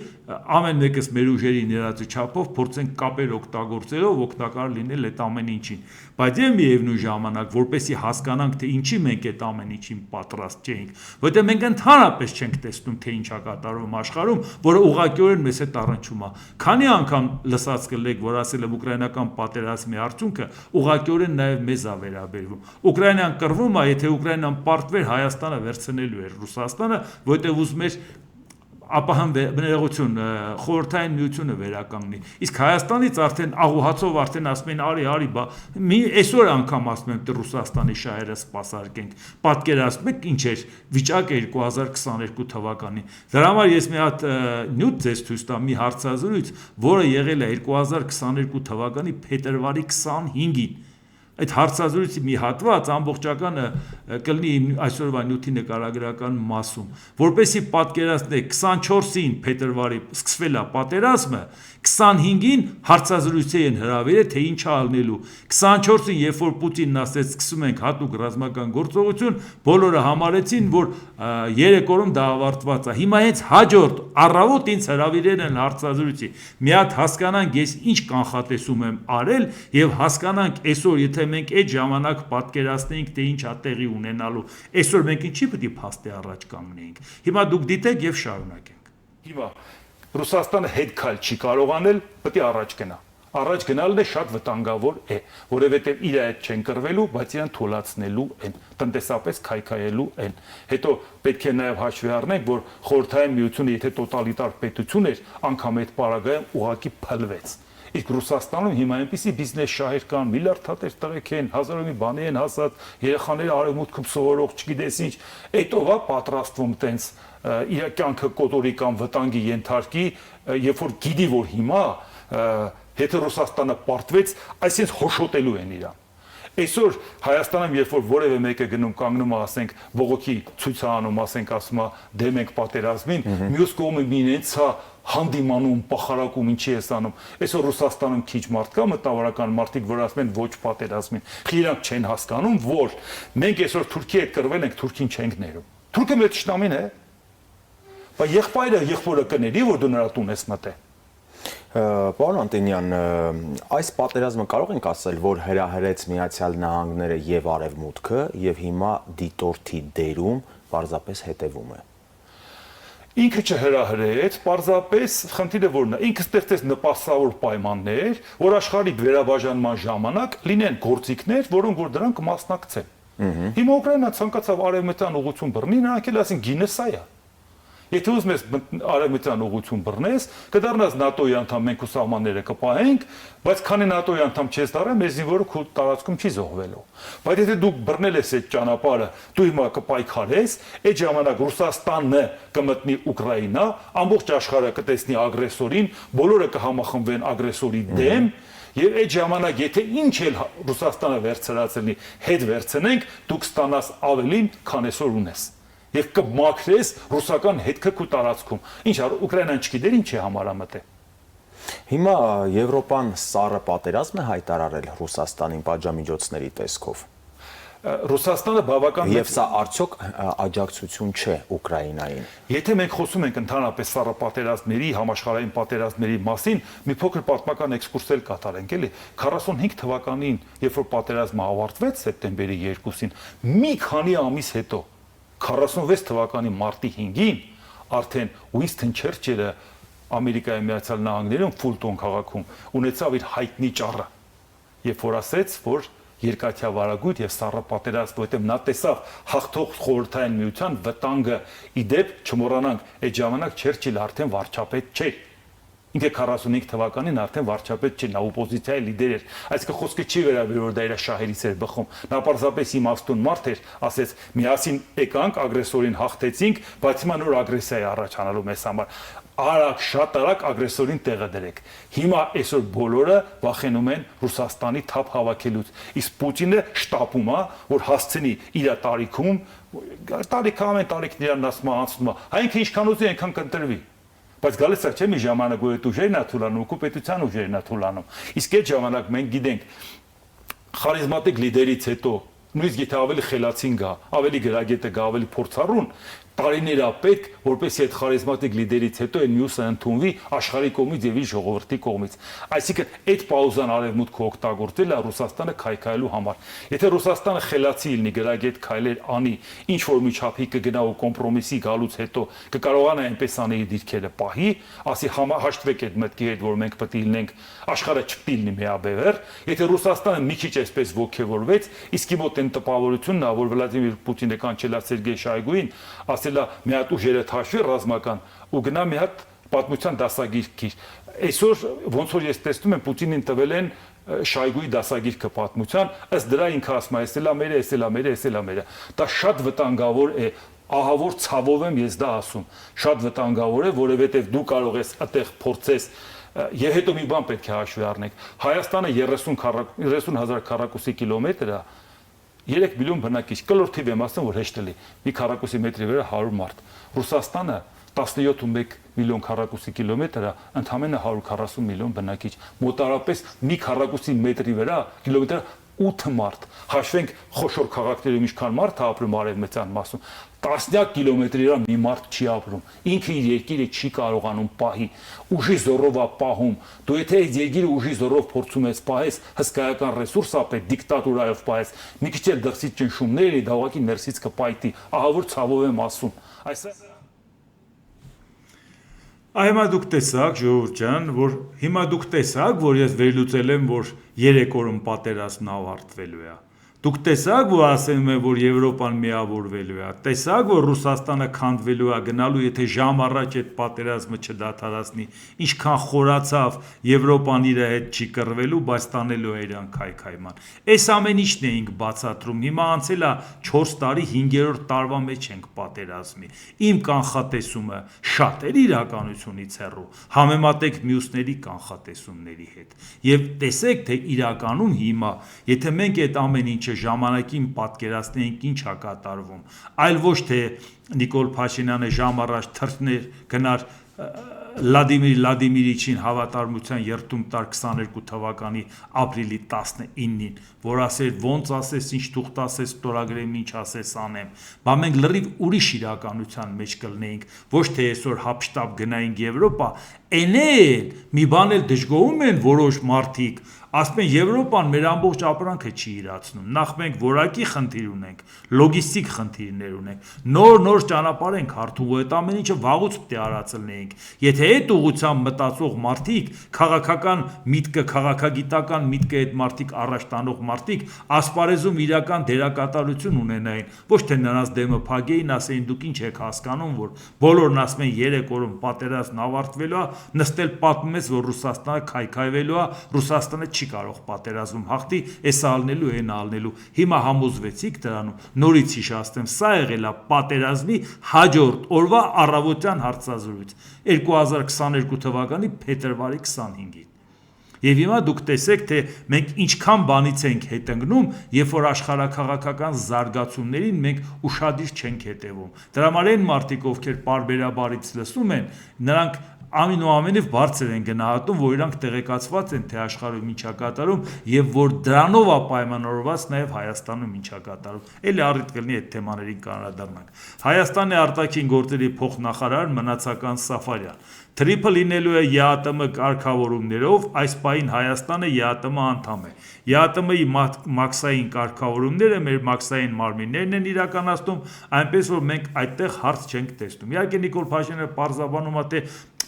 ամեն մեկս մեր ուժերի ներածի չափով փորձենք կապեր օգտագործելով օգտակար լինել այդ ամեն ինչին։ Բայց եւ միևնույն ժամանակ, որպեսզի հասկանանք, թե ինչի մենք այդ ամեն ինչին պատրաստ չենք, որտեղ մենք ընդհանրապես չենք տեսնում, թե ինչ է կատարվում աշխարհում, որը ուղղակիորեն մեզ հետ առնչվում է։ Քանի անգամ լսած կլեք, որ ասել եմ ուկրաինական պատերազմի արդյունքը ուղղակիորեն նաեւ մեզ է վերաբերվում։ Ուկրաինան կռվում է, եթե Ուկրաինան պարտվեր, Հայաստանը վերցնելու էր Ռուսաստանը, որտեղ ուզում էր ապահան բներողություն խորհրդային միությունը վերականգնի։ Իսկ Հայաստանից արդեն աղուհացով արդեն ասում են արի, բա մի այսօր անգամ ասում եմ թե Ռուսաստանի շահերը սպասարկենք։ Պատկերացնում եք ինչ էր վիճակը 2022 թվականին։ Դրա համար ես մի հատ նյութ ձեզ ցույց տամ, մի հարցազրույց, որը եղել է 2022 թվականի փետրվարի 25-ին։ Այդ հարցազրույցի մի հատված ամբողջականը կլինի այսօրվա նյութի նկարագրական մասում, որպեսզի պատկերացնեք 24-ին փետրվարի սկսվել է պատերազմը, 25-ին հարցազրույցի են հրավիրել, թե ինչ է ալնելու։ 24-ին, երբ որ Պուտինն ասեց սկսում ենք հատուկ ռազմական գործողություն, բոլորը համարեցին, որ 3 օրում դա ավարտված է։ Հիմա հենց հաջորդ առավոտ ինձ հրավիրել են հարցազրույցի։ Մի հատ հասկանանք ես ինչ կանխատեսում եմ արել եւ հասկանանք այսօր եթե մենք այդ ժամանակ պատկերացնեինք, թե ինչ է տեղի ունենալու, այսօր մենք ինչի պետք է փաստի առաջ կանգնեինք։ Հիմա դուք դիտեք եւ շարունակենք։ Հիմա Ռուսաստանը հետ քայլ չի կարող անել, պետք է առաջ գնա։ Առաջ գնալն է շատ վտանգավոր է, որովհետև իր հետ չեն կռվելու, բայց իրան թույլատնելու են, տնտեսապես քայքայելու են։ Հետո պետք է նաև հաշվի առնենք, որ խորհրդային միությունը եթե տոտալիտար պետություն էր, անգամ այդ պարագայում ուղղակի փլվեց։ Իսկ Ռուսաստանում հիմա այնպիսի բիզնես շահեր կան, միլիարդատեր տղեկ են, հազարով մի բանի են հասած, երեխաները արևմուտքում սովորող չգիտես ինչ, այդով է պատրաստվում տենց իր կյանքը կոտորի կամ վտանգի ենթարկի, երբ որ գիտի որ հիմա եթե Ռուսաստանը պարտվեց, այսինքն հոշոտելու են իրան։ Այսօր Հայաստանում երբ որ որևէ մեկը գնում կանգնում է, ասենք բողոքի ցույցանում, ասենք ասում է դեմ ենք պատերազմին, մյուս կողմը մինենց է հանդիմանում, պախարակում, ինչի է անում։ Այսօր Ռուսաստանում քիչ մարդ կա, մտավորական մարդիկ, որ ասում են ոչ պատերազմին։ Իրանք չեն հասկանում, որ մենք այսօր Թուրքիի հետ կռվել ենք, Թուրքին չենք ներում։ Թուրքը մեր ճշտամին է։ Բայց եղբայրը եղբորը կների, որ դու նրա տուն ես մտել։ Պարոն Անտոնյան, այս պատերազմը կարող ենք ասել, որ հրահրեց Միացյալ Նահանգները եւ Արևմուտքը եւ հիմա դիտորդի դերում պարզապես հետևում է։ Ինքը չհրահրեց, պարզապես խնդիրը որն է, ինքը ստեղծեց նպաստավոր պայմաններ, որ աշխարհի վերաբաժանման ժամանակ լինեն գործիքներ, որոնք որ դրանք կմասնակցեն։ Հիմա Ուկրաինան ցանկացավ արևմտյան ուղղություն բռնի, նրանք էլ ասին գինը սա է։ Եթե ուզում ես արևմտյան ուղղություն բռնես, կդառնաս ՆԱՏՕ-ի անդամ, մենք ու սահմանները կպահենք, բայց քանի ՆԱՏՕ-ի անդամ չես դառնա, մեր զինվորը քո տարածքում չի զոհվելու։ Բայց եթե դու բռնել ես այդ ճանապարհը, դու հիմա կպայքարես, այդ ժամանակ Ռուսաստանը կմտնի Ուկրաինա, ամբողջ աշխարհը կտեսնի ագրեսորին, բոլորը կհամախմբվեն ագրեսորի դեմ, եւ այդ ժամանակ եթե ինչ էլ Ռուսաստանը վերցրած լինի, հետ վերցնենք, դու կստանաս ավելին, քան այսօր ունես։ Եվ կմաքրես ռուսական հետքը քո տարածքում։ Ինչ Ուկրաինան չգիտեր ինչ է համարամտել։ Հիմա Եվրոպան սառը պատերազմ է հայտարարել Ռուսաստանին պատժամիջոցների տեսքով։ Ռուսաստանը բավական Եվ սա արդյոք աջակցություն չէ Ուկրաինային։ Եթե մենք խոսում ենք ընդհանրապես սառը պատերազմների, համաշխարհային պատերազմների մասին, մի փոքր պատմական էքսկուրս էլ կատարենք, էլի 45 թվականին, երբ որ պատերազմը ավարտվեց սեպտեմբերի 2-ին, մի քանի ամիս հետո 46 թվականի մարտի 5-ին արդեն Ուինսթոն Չերչիլը Ամերիկայի Միացյալ Նահանգներում Ֆուլտոն քաղաքում ունեցավ իր հայտնի ճառը, երբ որ ասեց, որ երկաթյա վարագույր եւ սառը պատերազմ, որովհետեւ նա տեսավ հաղթող խորհրդային միության վտանգը, իդեպ չմոռանանք, այդ ժամանակ Չերչիլը արդեն վարչապետ չէր։ ինքը 45 թվականին արդեն վարչապետ չէ, նա օպոզիցիայի լիդեր էր, այսինքն խոսքը չի վերաբերում որ դա իր շահերից էր բխում, նա պարզապես իմաստուն մարդ էր, ասեց միասին եկանք ագրեսորին հաղթեցինք, բայց հիմա նոր ագրեսիա է առաջանալու մեզ համար, արագ, շատ արագ ագրեսորին տեղը դրեք։ Հիմա այսօր բոլորը վախենում են Ռուսաստանի թափ հավաքելուց։ Իսկ Պուտինը շտապում է, որ հասցնի իր տարիքում, տարիքը ամեն տարիքն իրան ասում անցնում է, այնքան ինչքան ուզի, այնքան կընտրվի։ Բայց գալիս է չէ՞ մի ժամանակ, որ այդ ուժերն է թուլանում, օկուպացիան ուժերն է թուլանում։ Իսկ այդ ժամանակ մենք գիտենք խարիզմատիկ լիդերից հետո նույնիսկ եթե ավելի խելացին գա, ավելի գրագետը գա, ավելի փորձառուն, տարիներ է պետք, որպեսզի այդ խարիզմատիկ լիդերից հետո այն մյուսը ընդունվի աշխարհի կողմից եւ իր ժողովրդի կողմից։ Այսինքն այդ պաուզան արևմուտքը օգտագործել է Ռուսաստանը քայքայելու համար։ Եթե Ռուսաստանը խելացի լինի, գրագետ քայլեր անի, ինչ որ միջափի կգնա ու կոմպրոմիսի գալուց հետո կկարողանա այնպես անել իր դիրքերը պահի, ասի հաշտվեք այդ մտքի հետ, որ մենք պետք է լինենք աշխարհը չպետք է լինի միաբևեռ, եթե Ռուսաստանը մի քիչ այսպես ոգևորվեց, իսկ մոտ այն տպավորությունն է, որ Վլադիմիր Պուտինը կանչել է Սերգեյ Շոյգուին, ասել է մի հատ ուժերը թաշվի ռազմական ու գնա մի հատ պատմության դասագիր։ Այսօր ոնց որ ես տեսնում եմ Պուտինին տվել են Շոյգուի դասագիրքը պատմության, ըստ դրա ինքը ասում է, էսել է մերը, էսել է մերը, էսել է մերը։ Դա շատ վտանգավոր է, ահա որ ցավով եմ ես դա ասում։ Շատ վտանգավոր է, որովհետև դու կարող ես այդտեղ փորձես եւ հետո մի բան պետք է հաշվի առնենք։ Հայաստանը 30,000 քառակուսի կիլոմետր է, 3 միլիոն բնակիչ, կլոր թիվ եմ ասում, որ հեշտ է, մի քառակուսի մետրի վրա 100 մարդ։ Ռուսաստանը 17.1 միլիոն քառակուսի կիլոմետր է, ընդամենը 140 միլիոն բնակիչ։ Մոտարապես մի քառակուսի մետրի վրա կիլոմետր 8 մարդ։ Հաշվենք խոշոր քաղաքներում ինչքան մարդ է ապրում արևմտյան մասում, տասնյակ կիլոմետրի վրա մի մարդ չի ապրում։ Ինքը իր երկիրը չի կարողանում պահի, ուժի զորով է պահում։ Դու եթե այդ երկիրը ուժի զորով փորձում ես պահես, հսկայական ռեսուրս է պետք, դիկտատուրայով պահես, մի քիչ էլ դրսից ճնշումներ, դա ուղղակի ներսից կպայտի։ Ահա որ ցավով եմ ասում։ Հիմա դուք տեսաք, ժողովուրդ ջան, որ հիմա դուք տեսաք, որ ես վերլուծել եմ, որ 3 օրում պատերազմն ավարտվելու է։ Դուք տեսաք, որ ասում են, որ Եվրոպան միավորվելու է։ Տեսաք, որ Ռուսաստանը քանդվելու է գնալու, եթե ժամ առաջ այդ պատերազմը չդադարեցնի, ինչքան խորացավ Եվրոպան իր հետ չի կռվելու, բայց տանելու է իրան քայքայման։ Այս ամեն ինչն էինք բացատրում։ Հիմա անցել է 4 տարի, 5-րդ տարվա մեջ ենք պատերազմի։ Իմ կանխատեսումը շատ էր իրականությունից հեռու։ Համեմատեք մյուսների կանխատեսումների հետ։ Եվ տեսեք, թե իրականում հիմա, եթե մենք այդ ամեն ինչը ժամանակին պատկերացնենք ինչ է կատարվում, այլ ոչ թե Նիկոլ Փաշինյանը ժամ առաջ թռչներ գնար Վլադիմիր Վլադիմիրիչին հավատարմության երդում տար 22 թվականի ապրիլի 19-ին, որ ասեր ոնց ասես, ինչ թուղթ ասես, ստորագրեմ, ինչ ասես անեմ, բա մենք լրիվ ուրիշ իրականության մեջ կլինեինք, ոչ թե այսօր հապշտապ գնայինք Եվրոպա, էնել մի բան էլ դժգոհում են որոշ մարդիկ, ասում են Եվրոպան մեր ամբողջ ապրանքը չի իրացնում, նախ մենք որակի խնդիր ունենք, լոգիստիկ խնդիրներ ունենք, նոր ճանապարհ ենք հարթում, ու այդ ամեն ինչը վաղուց պետք է արածելնեինք, եթե այդ ուղղությամբ մտածող մարդիկ, քաղաքական միտքը, քաղաքագիտական միտքը այդ մարդիկ առաջ տանող մարդիկ ասպարեզում իրական դերակատարություն ունենային, ոչ թե նրանց դեմը փագեին, ասեին դուք ինչ եք հասկանում, որ բոլորն ասում են 3 օրում պատերազմն ավարտվելու է, նստել պատմում ես, որ Ռուսաստանը քայքայվելու է, Ռուսաստանը չի կարող պատերազմում հաղթի, էսա ալնելու, այն ալնելու։ Հիմա համոզվեցիք դրանում, նորից հիշեցնեմ, սա եղել է պատերազմի հաջորդ օրվա առավոտյան հարցազրույց 2022 թվականի փետրվարի 25-ին։ Եվ հիմա դուք տեսեք, թե մենք ինչքան բանից ենք հետընկնում, երբ որ աշխարհաքաղաքական զարգացումներին մենք ուշադիր չենք հետևում։ Դրա համար այն մարդիկ, ովքեր պարբերաբարից լսում են, նրանք ամենուամենիվ բարձր են գնահատում, որ իրանք տեղեկացված են, թե աշխարհում ինչ է կատարում եւ որ դրանով է պայմանավորված նաեւ Հայաստանում ինչ է կատարում։ Էլի առիթ կլինի այդ թեմաներին կանրադառնանք։ Հայաստանի արտաքին գործերի փոխնախարար Մնացական Սաֆարյան Թրիփը լինելու է ԵԱՏՄ կարգավորումներով, այս պահին Հայաստանը ԵԱՏՄ անդամ է։ ԵԱՏՄ-ի մաքսային կարգավորումները մեր մաքսային մարմիններն են իրականացնում, այնպես որ մենք այդտեղ հարց չենք տեսնում։ Իհարկե Նիկոլ Փաշինյանը պարզաբանում է, թե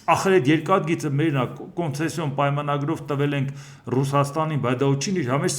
ախր այդ երկաթգիծը մերն է, կոնցեսիոն պայմանագրով տվել ենք Ռուսաստանին, բայց դա չի իր համես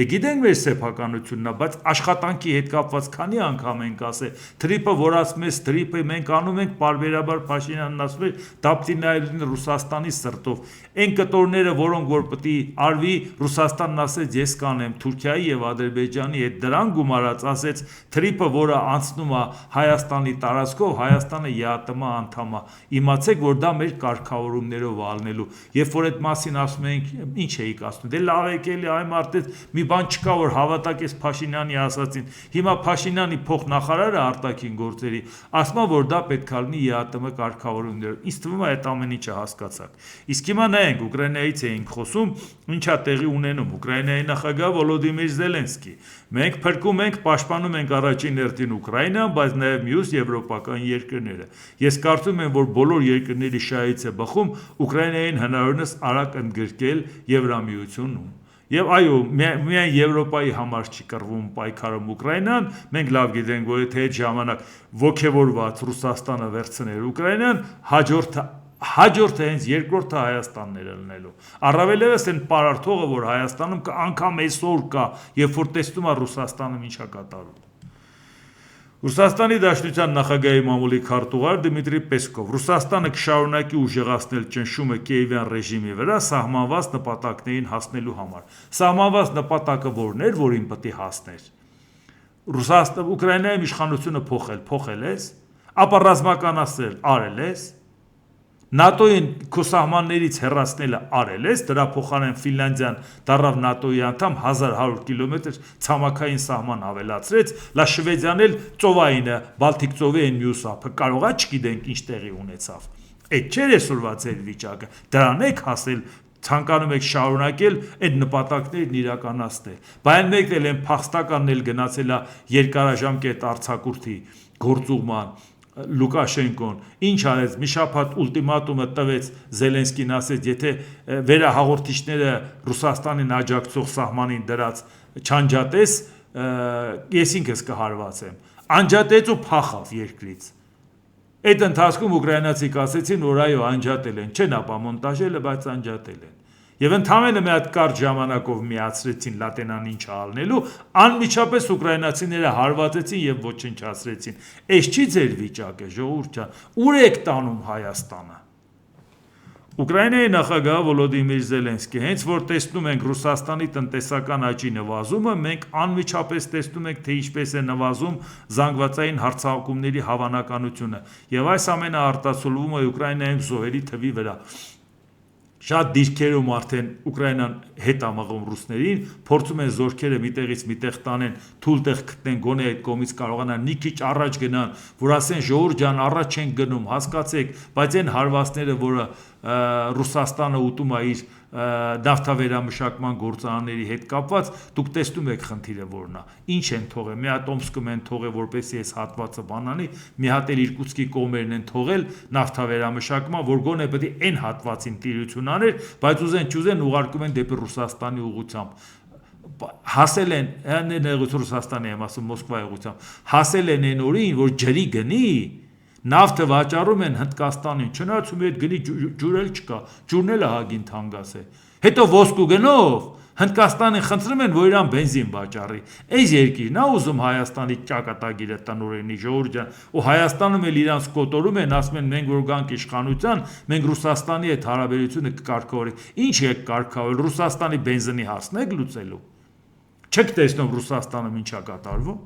գիտենք մեր սեփականությունն է, բայց աշխատանքի հետ կապված քանի անգամ ենք ասել, թրիպը որ ասում ես, թրիպը մենք անում ենք, բարբերաբար Փաշինյանն ասում է, դապտի նայելին Ռուսաստանի սրտով, այն կտորները, որոնք որ պետք է արվի, Ռուսաստանն ասեց ես կանեմ, Թուրքիայի եւ Ադրբեջանի հետ դրան գումարած ասեց, թրիպը որը անցնում է Հայաստանի տարածքով, Հայաստանը ԵԱՏՄ անդամ է, իմացեք, որ դա մեր կարգավորումներով ալնելու, երբ որ այդ մասին ասում ենք, ինչ էիք ասում, դե լավ եք էլի այ մարդեց, մի բան չկա, որ հավատակ ես Փաշինյանի ասածին, հիմա Փաշինյանի փոխնախարարը արտաքին գործերի, ասում է, որ դա պետք է լինի ԵԱՏՄ կարգավորումներով, ինձ թվում է այդ ամեն ինչը հասկացաք, իսկ հիմա նայենք, Ուկրաինայից էինք խոսում, ինչա տեղի ունենում, Ուկրաինայի նախագահ Վոլոդիմիր Զելենսկի, մենք փրկում ենք, պաշտպանում ենք առաջին հերթին Ուկրաինան, բայց նաև մյուս եվրոպական երկրները, ես կարծում եմ, որ բոլոր երկրների շահից է բխում Ուկրաինային հնարավորինս արագ ընդգրկել Եվրամիությունում, եւ այո, միայն Եվրոպայի համար չի կռվում պայքարում Ուկրաինան, մենք լավ գիտենք, որ եթե այդ ժամանակ ոգևորված Ռուսաստանը վերցներ Ուկրաինան, հաջորդը հենց երկրորդը Հայաստանն էր լինելու, առավելևս այն պարարթողը, որ Հայաստանում անգամ այսօր կա, երբ որ տեսնում է Ռուսաստանը ինչա կատարում։ Ռուսաստանի Դաշնության նախագահի մամուլի քարտուղար Դմիտրի Պեսկով Ռուսաստանը կշարունակի ուժեղացնել ճնշումը Կիևյան ռեժիմի վրա սահմանված նպատակներին հասնելու համար։ Սահմանված նպատակը որն էր, որին պետք է հասներ։ Ուկրաինայում իշխանությունը փոխել ես, ապա ռազմականացնել արել ես, ՆԱՏՕ-ին քո սահմաններից հեռացնելը արել ես, դրա փոխարեն Ֆինլանդիան դառավ ՆԱՏՕ-ի անդամ 1100 կիլոմետր ցամաքային սահման ավելացրեց, լա Շվեդիան էլ ծովայինը, Բալտիկ ծովի այն մյուս ափը, կարողա չգիտենք ինչ տեղի ունեցավ։ Այդ չէր այսօրվա ձեր վիճակը, դրան եք հասել, ցանկանում եք շարունակել այդ նպատակներն իրականացնել։ Բայց մեկն էլ են փախստականն էլ գնացել է երկարաժամկետ արձակուրդի գործուղման Լուկաշենկոն ինչ արեց մի շաբաթ ուլտիմատումը տվեց Զելենսկին ասեց եթե վերահաղորդիչները Ռուսաստանին աջակցող սահմանին դրած չանջատես ես ինքս կհարվածեմ անջատեց ու փախավ երկրից այդ ընթացքում ուկրաինացիք ասեցին որ այո անջատել են չեն ապա մոնտաժել բայց անջատել են Եվ ընդհանրապես մի հատ կարճ ժամանակով միացրեցին լատենան ինչ ալնելու, անմիջապես ուկրաինացիները հարվածեցին եւ ոչնչացրեցին։ Այս չի ձեր վիճակը, ժողովուրդ ջան, ուր եք տանում Հայաստանը։ Ուկրաինայի նախագահ Վոլոդիմիր Զելենսկի հենց որ տեսնում ենք Ռուսաստանի տնտեսական աճի նվազումը, մենք անմիջապես տեսնում ենք թե ինչպես է նվազում զանգվածային հարձակումների հավանականությունը եւ այս ամենը արտացոլվում է Ուկրաինայում զոհերի թվի վրա Շատ դիրքերում արդեն Ուկրաինան հետ ամաղում ռուսներին, փորձում են զորքերը միտեղից միտեղ տանեն, թույլ տեղ գտնեն, գոնե այդ կողմից կարողանան մի քիչ առաջ գնան, որ ասեն ժողովուրդ ջան, առաջ են գնում, հասկացեք, բայց այն հարվածները, որը Ռուսաստանը ուտում է իր նավթավերամշակման գործարանների հետ կապված, դուք տեսնում եք խնդիրը որն է։ Ինչ են թողել, մի հատ Օմսկում են թողել, որպեսզի այս հատվածը բանանի, մի հատ էլ Իրկուտսկի կողմերն են թողել նավթավերամշակման, որ գոնե պետք է այն հատվածին տիրություն աներ, բայց ուզեն չուզեն ուղարկում են դեպի Ռուսաստանի ուղղությամբ հասել են Ռուսաստանի եմ ասում Մոսկվայի ուղղությամբ հասել են այն օրին որ ջրի գնի նավթը վաճառում են Հնդկաստանին չնայած ու այդ գնի ջուր էլ չկա ջուրն էլ ահագին թանկաս է հետո ոսկու գնով Հնդկաստանին խնդրում են որ իրան բենզին վաճառի այս երկիրն է ուզում Հայաստանի ճակատագիրը տնօրենի ժողովուրդ ջան ու Հայաստանում էլ իրանց կոտորում են ասում են մենք որ գանք իշխանության մենք Ռուսաստանի հետ հարաբերությունը կկարգավորենք ինչ եք կարգավորել Ռուսաստանի բենզինի հարցն եք լուծելու չեք տեսնում Ռուսաստանում ինչա կատարվում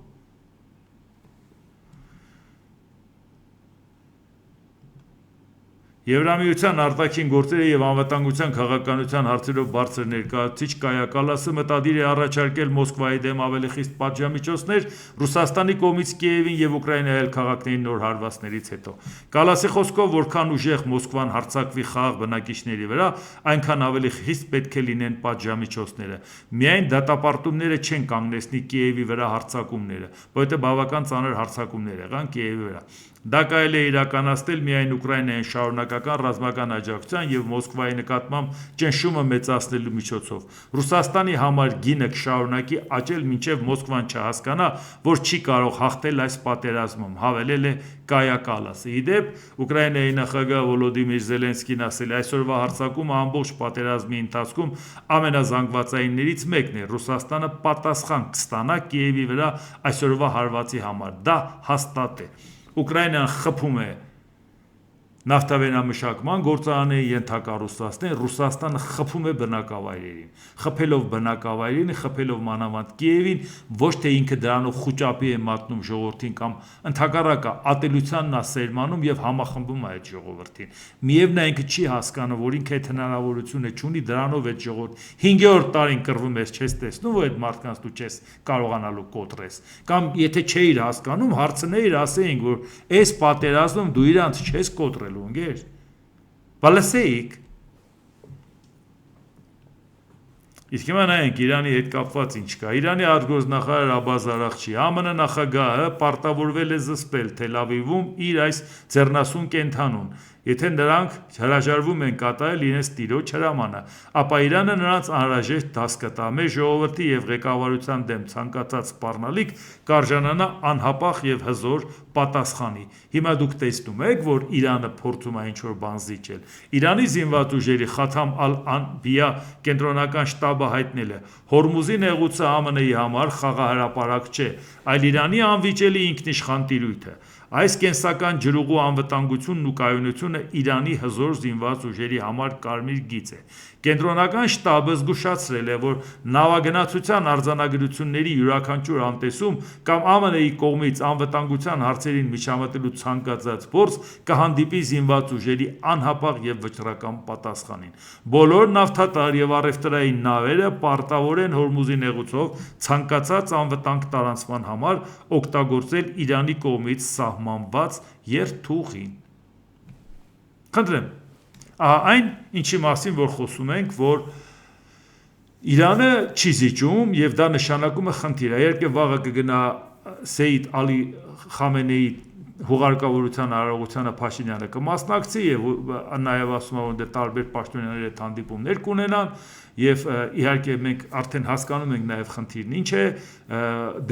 Եվրամիության արտաքին գործերի եւ անվտանգության քաղաքականության հարցերով բարձր ներկայացուցիչ Կայա Կալասը մտադիր է առաջարկել Մոսկվայի դեմ ավելի խիստ պատժամիջոցներ Ռուսաստանի կողմից Կիևին եւ Ուկրաինայի այլ քաղաքներին նոր հարվածներից հետո։ Կալասի խոսքով որքան ուժեղ Մոսկվան հարձակվի խաղաղ բնակիչների վրա, այնքան ավելի խիստ պետք է լինեն պատժամիջոցները։ Միայն դատապարտումները չեն կանգնեցնի Կիևի վրա հարձակումները, որովհետեւ բավական ծանր հարձակումներ եղան Կիևի վրա։ Դա կարելի է իրականացնել միայն Ուկրաինային շարունակական ռազմական աջակցության և Մոսկվայի նկատմամբ ճնշումը մեծացնելու միջոցով։ Ռուսաստանի համար գինը կշարունակի աճել մինչև Մոսկվան չհասկանա, որ չի կարող հաղթել այս պատերազմում, հավելել է Կայա Կալասը։ Ի դեպ, Ուկրաինայի նախագահ Վոլոդիմիր Զելենսկին ասել է. այսօրվա հարձակումը ամբողջ պատերազմի ընթացքում ամենազանգվածայիններից մեկն է։ Ռուսաստանը պատասխան կստանա Կիևի վրա այսօրվա հարվածի համար։ Դա հաստատ է։ Ուկրաինան խփում է նավթավերամշակման գործարանը ենթակա Ռուսաստան, Ռուսաստանը խփում է բնակավայրերին, խփելով բնակավայրերին, խփելով մանավանդ Կիևին, ոչ թե ինքը դրանով խուճապի է մատնում ժողովրդին կամ ընդհակառակը ատելությանն է սերմանում եւ համախմբում է այդ ժողովրդին։ Միևն է ինքը չի հասկանում, որ ինքը այդ հնարավորությունը չունի, դրանով այդ ժողովուրդ 5-րդ տարին կռվում ես, չես տեսնում, որ այդ մարդկանց դու չես կարողանալու կոտրես։ Կամ եթե չէիր հասկանում, հարցնեիր, ասեինք, որ այս պատերազմում դու իրանց չես կոտրել Ունգեր, բալասեիք։ Իսկ հիմա նայենք Իրանի հետ կապված ինչ կա։ Իրանի արտգործնախարար Աբբաս Արաղչի ԱՄՆ նախագահը պարտավորվել է զսպել Թել Ավիվում իր այս ձեռնասուն կենդանուն։ Եթե նրանք հրաժարվում են կատարել իրենց տիրոջ հրամանը, ապա Իրանը նրանց անհրաժեշտ դաս կտա։ Մեր ժողովրդի եւ ղեկավարության դեմ ցանկացած սպառնալիք կարժանանա անհապաղ եւ հզոր պատասխանի։ Հիմա դուք տեսնում եք, որ Իրանը փորձում է ինչ-որ բան զիջել։ Իրանի զինված ուժերի Խաթամ Ալ-Անբիա կենտրոնական շտաբը հայտնել է. Հորմուզի նեղուցը ԱՄՆ-ի համար խաղահրապարակ չէ, այլ Իրանի անվիճելի ինքնիշխան տիրույթ է։ Այս կենսական ջրուղու անվտանգությունն ու կայունությունը Իրանի հզոր զինված ուժերի համար կարմիր գիծ է։ Կենտրոնական շտաբը զգուշացրել է, որ նավագնացության արձանագրությունների յուրաքանչյուր անտեսում կամ ԱՄՆ-ի կողմից անվտանգության հարցերին միջամտելու ցանկացած փորձ կհանդիպի զինված ուժերի անհապաղ եւ վճռական պատասխանին։ Բոլոր նավթատար եւ առևտրային նավերը պարտավոր են Հորմուզի նեղուցով ցանկացած անվտանգ տարանցման համար օգտագործել Իրանի կողմից սահմանված երթուղին։ Խնդրեմ, այն ինչի մասին որ խոսում ենք, որ Իրանը չի զիջում եւ դա նշանակում է խնդիր։ Իհարկե վաղը կգնա Սեյիդ Ալի Խամենեի հուղարկավորության արարողությանը Փաշինյանը կմասնակցի եւ նաեւ ասում է, որ տարբեր պաշտոնյաների հետ հանդիպումներ կունենան եւ իհարկե մենք արդեն հասկանում ենք նաեւ խնդիրն ինչ է,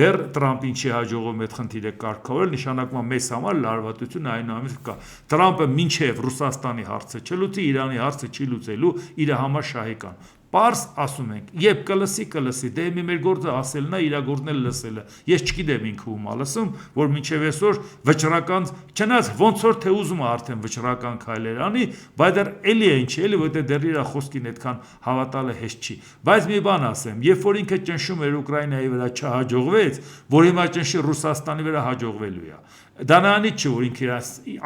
դեռ Տրամփին չի հաջողվում այդ խնդիրը կարգավորել, նշանակում է մեզ համար լարվածությունը այնուամենայնիվ կա։ Տրամփը մինչեւ Ռուսաստանի հարցը չլուծի, Իրանի հարցը չի լուծելու, իր համար շահեկան։ Պարզ ասում ենք, երբ կլսի, դե մի մեր գործը ասելն է, իր գործն էլ լսելը։ Ես չգիտեմ ինքը ում ա լսում, որ մինչև այսօր վճռական, չնայած ոնց որ թե ուզում է արդեն վճռական քայլեր անի, բայց դեռ էլի է ինչ էլի, որտեղ դեռ իր խոսքին այդքան հավատալը հեշտ չի։ Բայց մի բան ասեմ, երբ որ ինքը ճնշում էր Ուկրաինայի վրա չհաջողվեց, որ հիմա ճնշի Ռուսաստանի վրա հաջողվելու է։ Դա նրանից չէ, որ ինքը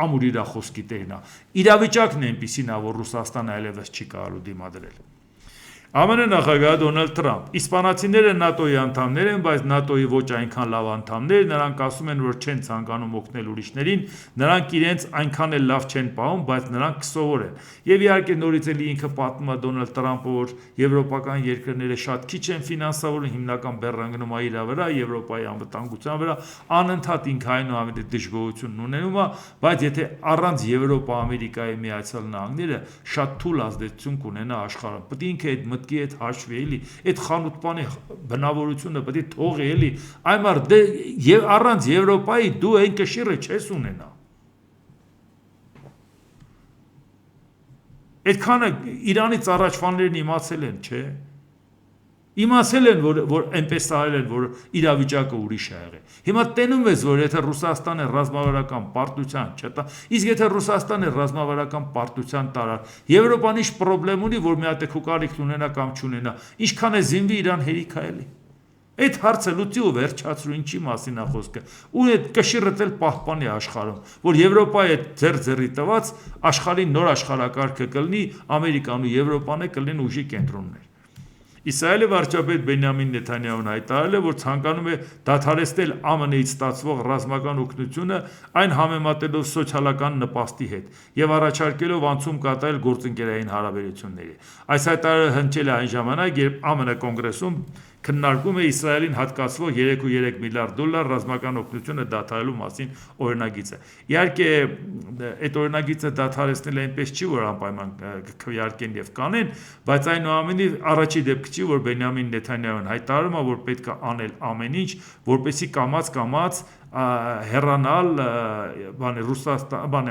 ամուր իր խոսքի տեղն է։ Իրավիճակն է այնպեսին, որ Ռուսաստանը այլևս չի կարող դիմադրել։ ԱՄՆ նախագահ Դոնալդ Թրամփ. Իսպանացիները ՆԱՏՕ-ի անդամներ են, բայց ՆԱՏՕ-ի ոչ այնքան լավ անդամներ, նրանք ասում են, որ չեն ցանկանում օգնել ուրիշներին, նրանք իրենց այնքան էլ լավ չեն պահում, բայց նրանք կսովորեն։ Եվ իհարկե նորից էլի ինքը պատմում է Դոնալդ Թրամփը, որ եվրոպական երկրները շատ քիչ են ֆինանսավորում, հիմնական բեռնագնում է իր վրա, Եվրոպայի անվտանգության վրա, անընդհատ ինքը այնուամենայնիվ դժգոհություն ունենում է, բայց եթե առանց Եվրոպա Ամերիկայի Միացյալ Նահանգները շատ թույլ ազդեցություն կունենա աշխարհում, պետք է ինքը այդ մտքի հետ հաշվի էլի, այդ խանութպանի բնավորությունը պետք է թողի էլի, այմար դե եւ առանց Եվրոպայի դու այն կշիռը չես ունենա։ Այդքանը Իրանից առաջվաններն իմացել են, չէ՞։ Իմացել են, որ այնպես արել են, որ իրավիճակը ուրիշ է եղել։ Հիմա տենում ես, որ եթե Ռուսաստանը ռազմավարական պարտության չտա, իսկ եթե Ռուսաստանը ռազմավարական պարտության տարար, Եվրոպան ինչ խնդրեմ ունի, որ մի հատ քուկարիք ունենա կամ չունենա, ինչքան է զինվի Իրան հերիք է էլի։ Այդ հարցը լուծի ու վերջացրու, ինչի մասին է խոսքը։ Ու այդ կշիռը էլ պահպանի աշխարհում, որ Եվրոպայի այդ ձեռի տված աշխարհի նոր աշխարհակարգը կլինի, Ամերիկան ու Եվրոպան կլինեն ուժի կենտրոններ։ Իսրայելի վարչապետ Բենյամին Նեթանյահուն հայտարարել է, որ ցանկանում է դադարեցնել ԱՄՆ-ից ստացվող ռազմական օգնությունը, այն համեմատելով սոցիալական նպաստի հետ եւ առաջարկելով անցում կատարել գործընկերային հարաբերությունների։ Այս հայտարարը հնչել է այն ժամանակ, երբ ԱՄՆ կոնգրեսում քննարկում է Իսրայելին հատկացվող 3.3 միլիարդ դոլար ռազմական օգնությունը դադարելու մասին օրինագիծը։ Իհարկե, այդ օրինագիծը դադարեցնել այնպես չի, որ անպայման քվեարկեն եւ կանեն, բայց այնուամենայնիվ առաջի դեպքը չի, որ Բենյամին Նեթանյահուն հայտարարում է, որ պետք է անել ամեն ինչ, որպեսզի կամաց հեռանալ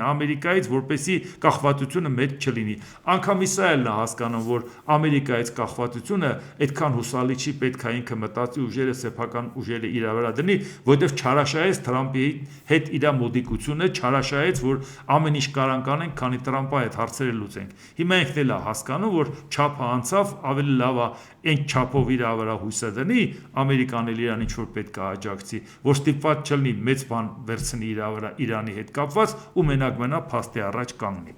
Ամերիկայից, որպեսզի կախվածությունը մեծ չլինի։ Անգամ Իսրայելն է հասկանում, որ Ամերիկայից կախվածությունը այդքան հուսալի չի, պետք է ինքը մտածի ուժերը, սեփական ուժերը իր վրա դնի, որովհետև չարաշահեց Թրամփի հետ իր մոդիկությունը, չարաշահեց, որ ամեն ինչ կարան կանենք, քանի Թրամփը այդ հարցերը լուծենք։ Հիմա ինքն էլ է հասկանում, որ չափը անցավ, ավելի լավ է այն չափով իր վրա հույսը դնի, Ամերիկան էլ իրան ինչ-որ պետք է աջակցի, որ ստիպված չլինի մեծ բան վերցնի իր վրա Իրանի հետ կապված ու մենակ մնա փաստի առաջ կանգնի։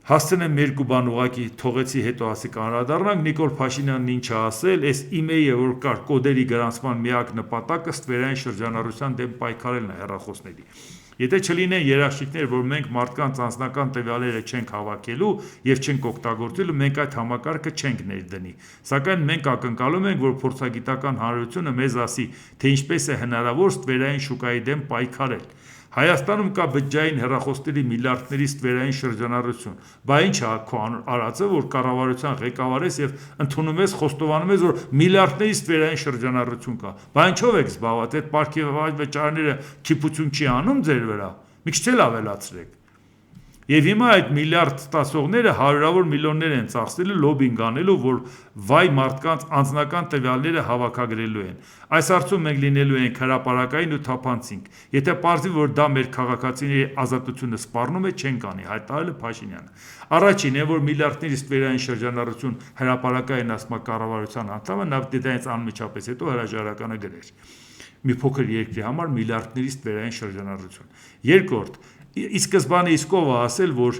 Հասցնեմ երկու բան ուղղակի թողեցի հետո ասի կանրադառնանք, Նիկոլ Փաշինյանն ինչ է ասել, այս իմեյլը որ կար կոդերի գրանցման միակ նպատակը ստվերային շրջանառության դեմ պայքարելն է հեռախոսների։ Եթե չլինեն երաշխիքներ, որ մենք մարդկանց անձնական տվյալները չենք հավաքելու եւ չենք օգտագործելու, մենք այդ համակարգը չենք ներդնի։ Սակայն մենք ակնկալում ենք, որ փորձագիտական հանրությունը մեզ ասի, թե ինչպես է հնարավոր ստվերային շուկայի դեմ պայքարել։ Հայաստանում կա բջջային հեռախոսների միլիարդների ստվերային շրջանառություն։ Բա ինչ է քո արածը, որ կառավարության ղեկավար ես եւ ընդունում ես, խոստովանում ես, որ միլիարդների ստվերային շրջանառություն կա։ Բա ինչով եք զբաղված, այդ պարգևավայր վճարները քիփություն չի անում ձեր վրա։ Մի քիչ էլ ավելացրեք։ Եվ հիմա այդ միլիարդ ստացողները հարյուրավոր միլիոններ են ծախսելու լոբինգ անելու, որ վայ մարդկանց անձնական տվյալները հավաքագրելու են։ Այս հարցում մենք լինելու ենք հրապարակային ու թափանցիկ։ Եթե պարզվի, որ դա մեր քաղաքացիների ազատությունը սպառնում է, չենք անի, հայտարարել է Փաշինյանը։ Առաջին է, որ միլիարդների ստվերային շրջանառություն հրապարակային ասма կառավարության անդամը նավթից անմիջապես հետո հրաժարականը գրեր։ Մի փոքր երկրի համար միլիարդների ստվերային շրջանառություն։ Երկրորդ, ի սկզբանե իսկով է ասել, որ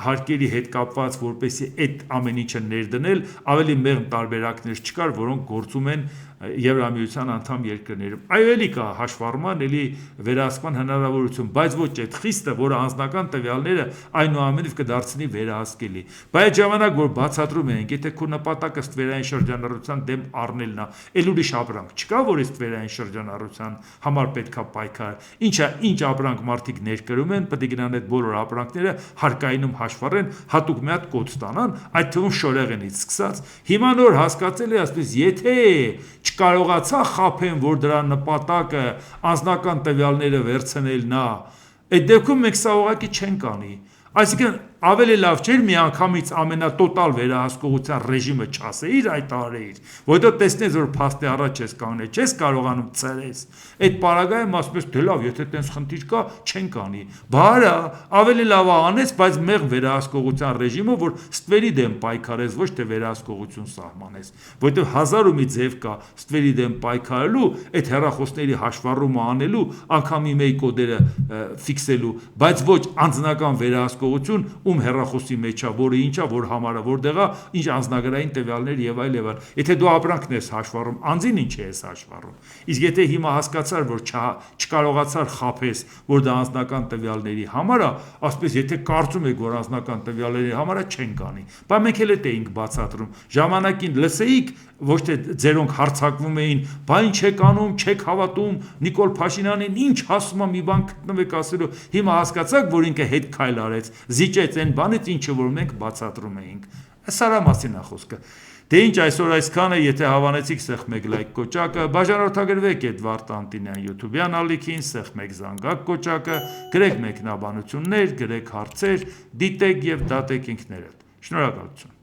հարկերի հետ կապված, որպեսզի այդ ամեն ինչը ներդնել, ավելի մեղմ տարբերակներ չկար, որոնք գործում են Եվրամիության անդամ երկրներում։ Այո, էլի կա հաշվառման, էլի վերահսկման հնարավորություն, բայց ոչ այդ խիստը, որը անձնական տվյալները այնուամենայնիվ կդարձնի վերահսկելի։ Բայց այդ ժամանակ, որ բացատրում ենք, եթե քո նպատակը ստվերային շրջանառության դեմ առնելն է, էլ ուրիշ ապրանք չկա, որ ստվերային շրջանառության համար պետքա պայքարել։ Ինչ ապրանք մարդիկ ներկրում են, պետք է գնան այդ բոլոր ապրանքները հարկայինում հաշվառեն, հատուկ մի հատ կոդ ստանան, այդ թվում շորեղենից սկսած։ Հիմա նոր հասկացել է, ասես, եթե չկարողացա խափեն, որ դրա նպատակը անձնական տվյալները վերցնելն է, այդ դեպքում մենք սա ուղղակի չենք անի։ Այսինքն ավելի լավ չէր միանգամից ամենատոտալ վերահսկողության ռեժիմը չասեիր, հայտարարեիր, որովհետեւ տեսնես, որ փաստի առաջ ես կանգնել, չես կարողանում ծերես։ Այդ պարագայում ասում ես, դե լավ, եթե տենց խնդիր կա, չենք անի։ Բարա, ավելի լավ է անես, բայց մեղ վերահսկողության ռեժիմը, որ ստվերի դեմ պայքարես, ոչ թե վերահսկողություն սահմանես, որովհետեւ հազար ու մի ձև կա ստվերի դեմ պայքարելու, այդ հեռախոսների հաշվառումը անելու, անգամ իմեյլ կոդերը ֆիքսելու, բայց ոչ անձնական վերահսկողություն, ում հեռախոսի մեջ է, որը ինչա, որ համարը որտեղ է, ինչ անձնագրային տվյալներ եւ այլ եւ այլ։ Եթե դու ապրանքն ես հաշվառում, անձին ինչ ես հաշվառում։ Իսկ եթե հիմա հասկացար, որ չկարողացար խափես, որ դա անձնական տվյալների համար է, ասես եթե կարծում եք, որ անձնական տվյալների համար է, չենք անի։ Բայց մենք էլ էինք բացատրում։ Ժամանակին լսեիք, ոչ թե ձերոնք հարցակվում էին, բա ինչ եք անում, չեք հավատում, Նիկոլ Փաշինյանին ինչ ասում է մի բան գտնվեք ասելու։ Հիմա հասկացաք, որ ինքը հետ քայլ արեց, զիջեց այն բանից, ինչը որ մենք բացատրում էինք։ Սրա մասին է խոսքը։ Դե ինչ այսօր այսքանը, եթե հավանեցիք, սեղմ 1 լայք կոճակը, բաժանորդագրվեք Էդվարդ Անտինյան YouTube-յան ալիքին, սեղմ 1 զանգակ կոճակը, գրեք մեկնաբանություններ, գրեք հարցեր, դիտեք եւ դատեք ինքներդ։ Շնորհակալություն։